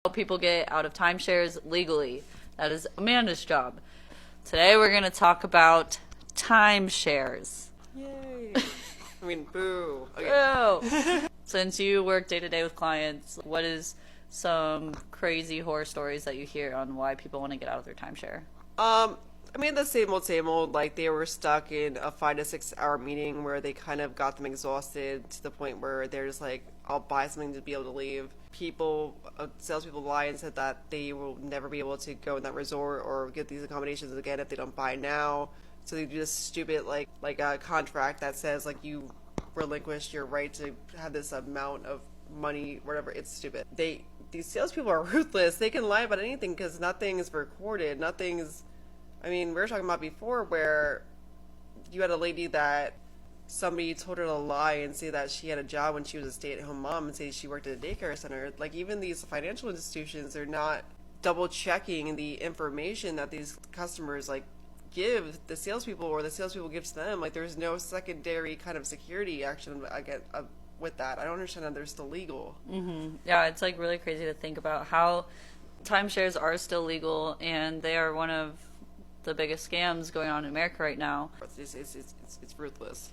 Help people get out of timeshares legally. That is Amanda's job. Today we're going to talk about timeshares. Yay. I mean, boo. Okay. Oh. Since you work day to day with clients, what is some crazy horror stories that you hear on why people want to get out of their timeshare? I mean, the same old, like they were stuck in a 5 to 6 hour meeting where they kind of got them exhausted to the point where they're just like, I'll buy something to be able to leave. Salespeople lie and said that they will never be able to go in that resort or get these accommodations again if they don't buy now. So they do this stupid, like a contract that says, like, you relinquish your right to have this amount of money, whatever. It's stupid. These salespeople are ruthless. They can lie about anything because nothing is recorded. I mean, we were talking about before where you had a lady that somebody told her to lie and say that she had a job when she was a stay-at-home mom and say she worked at a daycare center. Like, even these financial institutions are not double checking the information that these customers like give the salespeople or the salespeople gives to them. Like, there's no secondary kind of security action with that. I don't understand how they're still legal. Mm-hmm. Yeah, it's like really crazy to think about how timeshares are still legal and they are one of the biggest scams going on in America right now. It's ruthless.